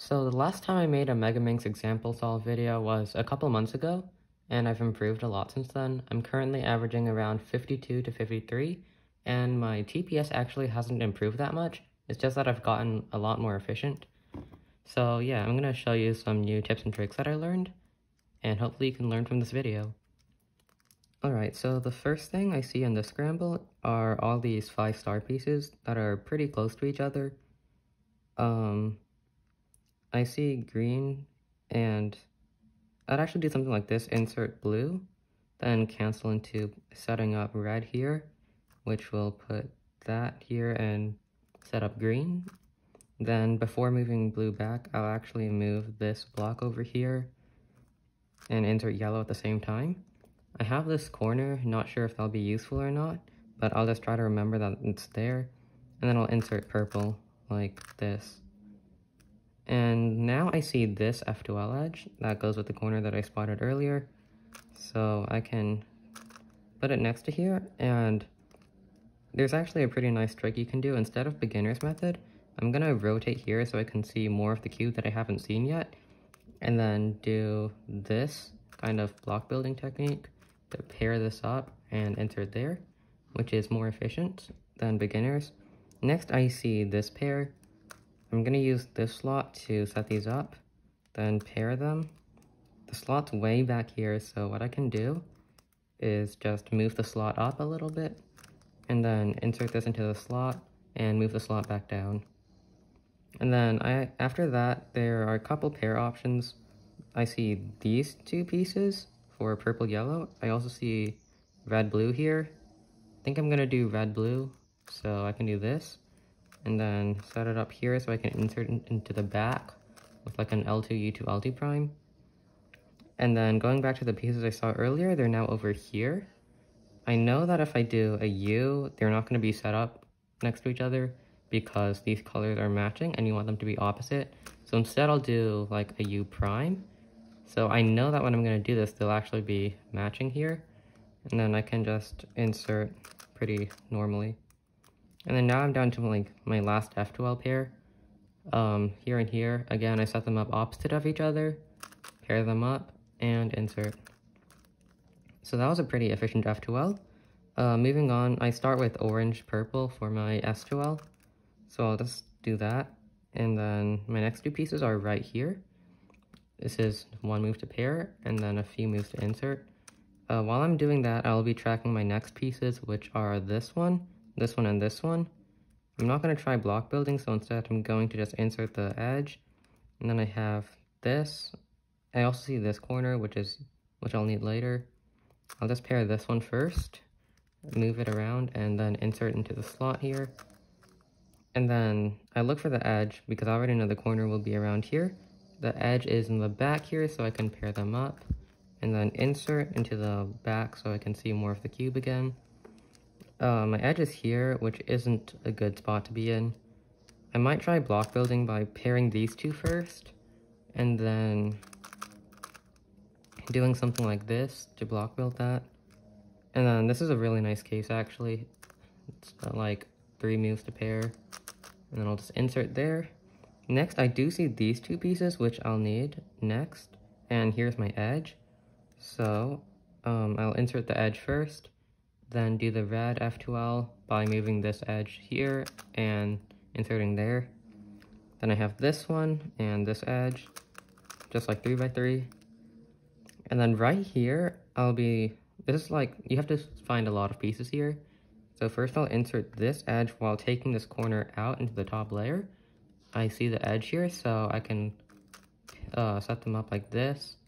So the last time I made a Megaminx example solve video was a couple months ago, and I've improved a lot since then. I'm currently averaging around 52 to 53, and my TPS actually hasn't improved that much. It's just that I've gotten a lot more efficient. So yeah, I'm going to show you some new tips and tricks that I learned, and hopefully you can learn from this video. Alright, so the first thing I see in the scramble are all these 5-star pieces that are pretty close to each other. I see green, and I'd actually do something like this: insert blue, then cancel into setting up red here, which will put that here and set up green. Then before moving blue back, I'll actually move this block over here and insert yellow at the same time. I have this corner, not sure if that'll be useful or not, but I'll just try to remember that it's there, and then I'll insert purple like this. And now I see this F2L edge that goes with the corner that I spotted earlier, so I can put it next to here, and there's actually a pretty nice trick you can do. Instead of beginner's method, I'm gonna rotate here so I can see more of the cube that I haven't seen yet, and then do this kind of block building technique to pair this up and insert there, which is more efficient than beginners. Next, I see this pair. I'm going to use this slot to set these up, then pair them. The slot's way back here, so what I can do is just move the slot up a little bit, and then insert this into the slot, and move the slot back down. And then after that, there are a couple pair options. I see these two pieces for purple-yellow. I also see red-blue here. I think I'm going to do red-blue, so I can do this. And then set it up here so I can insert it into the back with like an L2, U2, L2 prime. And then going back to the pieces I saw earlier, they're now over here. I know that if I do a U, they're not going to be set up next to each other because these colors are matching and you want them to be opposite. So instead I'll do like a U prime. So I know that when I'm going to do this, they'll actually be matching here. And then I can just insert pretty normally. And then now I'm down to like my last F2L pair. Here and here, again, I set them up opposite of each other, pair them up, and insert. So that was a pretty efficient F2L. Moving on, I start with orange-purple for my S2L. So I'll just do that. And then my next two pieces are right here. This is one move to pair, and then a few moves to insert. While I'm doing that, I'll be tracking my next pieces, which are this one, and this one. I'm not going to try block building, so instead I'm going to just insert the edge. And then I have this. I also see this corner, which I'll need later. I'll just pair this one first, move it around, and then insert into the slot here. And then I look for the edge, because I already know the corner will be around here. The edge is in the back here, so I can pair them up. And then insert into the back so I can see more of the cube again. My edge is here, which isn't a good spot to be in. I might try block building by pairing these two first, and then doing something like this to block build that. And then this is a really nice case actually. It's like 3 moves to pair, and then I'll just insert there. Next, I do see these two pieces, which I'll need next, and here's my edge. So I'll insert the edge first, then do the red F2L by moving this edge here and inserting there. Then I have this one and this edge, just like 3 by 3. And then right here, this is like, you have to find a lot of pieces here. So first I'll insert this edge while taking this corner out into the top layer. I see the edge here, so I can set them up like this.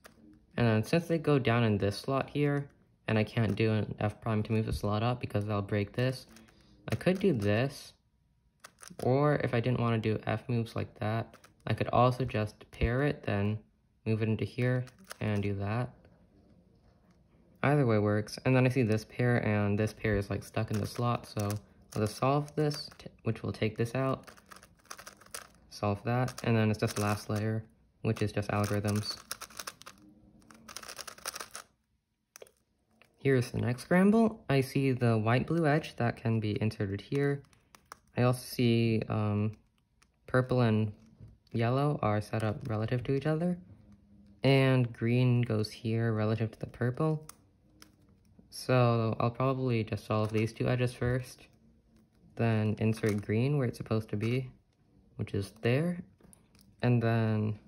And then since they go down in this slot here, and I can't do an F prime to move the slot up because I'll break this, I could do this, or if I didn't want to do F moves like that, I could also just pair it, then move it into here, and do that. Either way works. And then I see this pair, and this pair is like stuck in the slot, so I'll just solve this, which will take this out, solve that, and then it's just the last layer, which is just algorithms. Here's the next scramble. I see the white-blue edge that can be inserted here. I also see purple and yellow are set up relative to each other, and green goes here relative to the purple. So I'll probably just solve these two edges first, then insert green where it's supposed to be, which is there, and then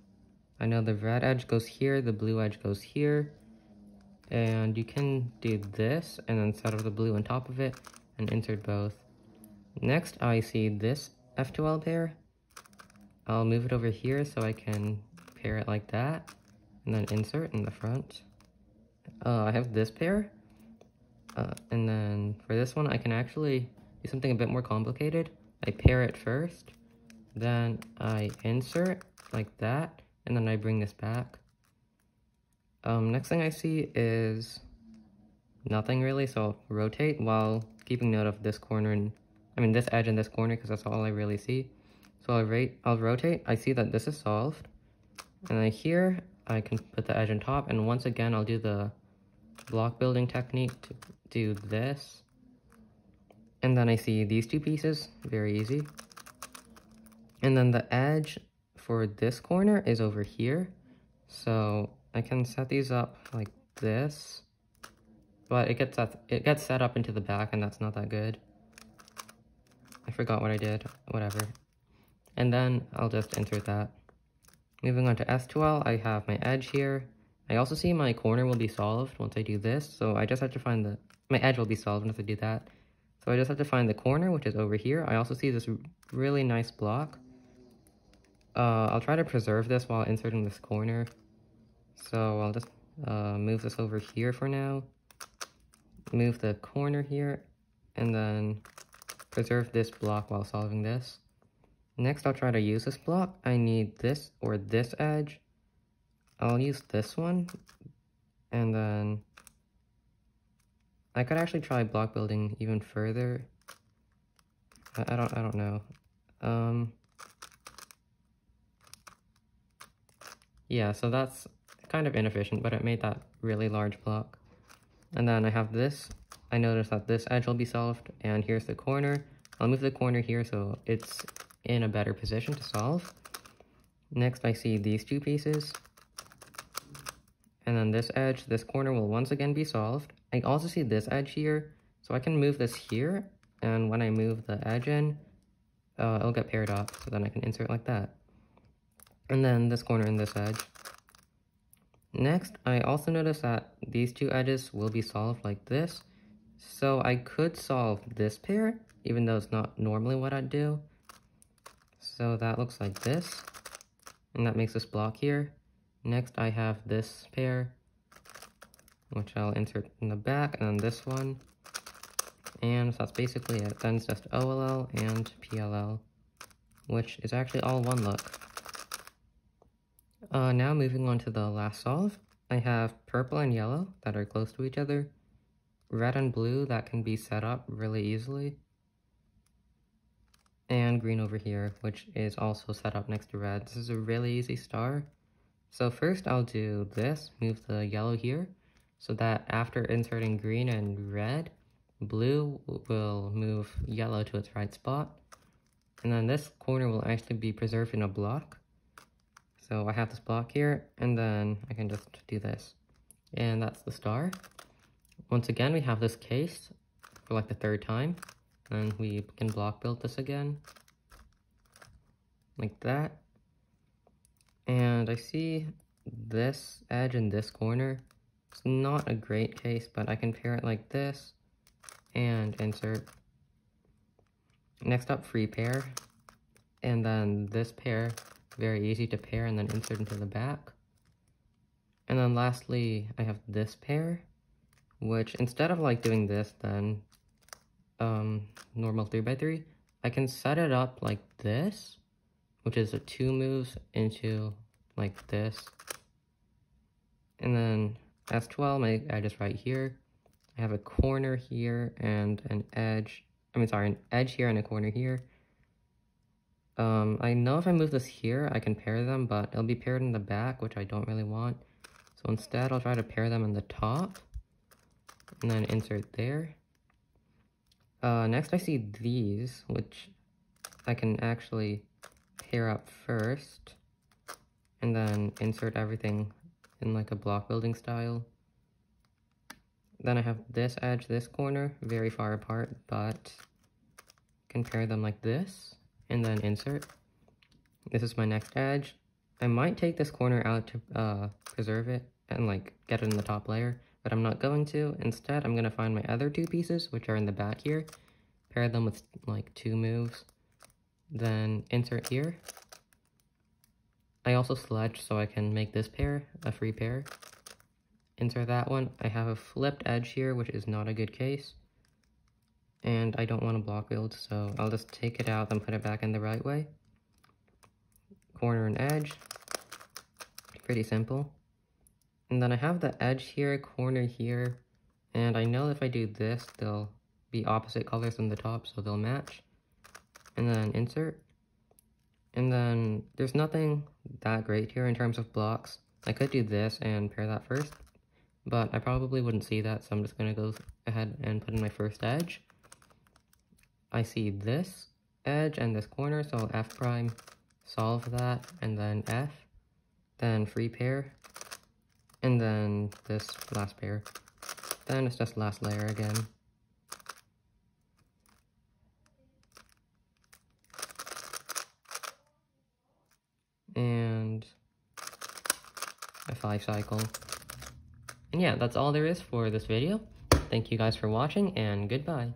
I know the red edge goes here, the blue edge goes here, and you can do this and then set up the blue on top of it and insert both. Next, I see this F2L pair. I'll move it over here so I can pair it like that, and then insert in the front. I have this pair, and then for this one I can actually do something a bit more complicated. I pair it first, then I insert like that, and then I bring this back. Next thing I see is nothing really, so I'll rotate while keeping note of this corner and this edge and this corner, because that's all I really see. So I'll rotate. I see that this is solved, and then here I can put the edge on top, and once again I'll do the block building technique to do this, and then I see these two pieces, very easy. And then the edge for this corner is over here, so I can set these up like this, but it gets set up into the back, and that's not that good. I forgot what I did, whatever. And then I'll just insert that. Moving on to S2L, I have my edge here. I also see my corner will be solved once I do this, so I just have to find my edge will be solved once I do that. So I just have to find the corner, which is over here. I also see this really nice block. I'll try to preserve this while inserting this corner. So I'll just move this over here for now. Move the corner here, and then preserve this block while solving this. Next, I'll try to use this block. I need this or this edge. I'll use this one, and then I could actually try block building even further. I don't know. Yeah, so that's kind of inefficient, but it made that really large block. And then I have this. I notice that this edge will be solved, and here's the corner. I'll move the corner here so it's in a better position to solve. Next, I see these two pieces. And then this edge, this corner will once again be solved. I also see this edge here, so I can move this here, and when I move the edge in, it'll get paired up, so then I can insert like that. And then this corner and this edge. Next, I also notice that these two edges will be solved like this, so I could solve this pair, even though it's not normally what I'd do. So that looks like this, and that makes this block here. Next, I have this pair, which I'll insert in the back, and then this one. And so that's basically it. Then it's just OLL and PLL, which is actually all one look. Now moving on to the last solve, I have purple and yellow that are close to each other, red and blue that can be set up really easily, and green over here, which is also set up next to red. This is a really easy star. So first I'll do this, move the yellow here, so that after inserting green and red, blue will move yellow to its right spot. And then this corner will actually be preserved in a block. So I have this block here, and then I can just do this. And that's the star. Once again, we have this case for like the third time. And we can block build this again. Like that. And I see this edge in this corner. It's not a great case, but I can pair it like this and insert. Next up, free pair. And then this pair, very easy to pair and then insert into the back. And then lastly, I have this pair, which instead of like doing this, then normal 3x3, I can set it up like this, which is a 2 moves into like this. And then S12, my edge is right here. I have a corner here and an edge, an edge here and a corner here. I know if I move this here, I can pair them, but it'll be paired in the back, which I don't really want. So instead, I'll try to pair them in the top, and then insert there. Next, I see these, which I can actually pair up first, and then insert everything in like a block building style. Then I have this edge, this corner, very far apart, but can pair them like this, and then insert. This is my next edge. I might take this corner out to preserve it and like get it in the top layer, but I'm not going to. Instead, I'm gonna find my other two pieces, which are in the back here, pair them with like 2 moves, then insert here. I also sledge so I can make this pair a free pair. Insert that one. I have a flipped edge here, which is not a good case, and I don't want to block build, so I'll just take it out and put it back in the right way. Corner and edge, pretty simple. And then I have the edge here, corner here, and I know if I do this, they'll be opposite colors on the top, so they'll match. And then insert. And then there's nothing that great here in terms of blocks. I could do this and pair that first, but I probably wouldn't see that, so I'm just gonna go ahead and put in my first edge. I see this edge and this corner, so F prime, solve that, and then F, then free pair, and then this last pair. Then it's just last layer again. And a 5 cycle. And yeah, that's all there is for this video. Thank you guys for watching, and goodbye.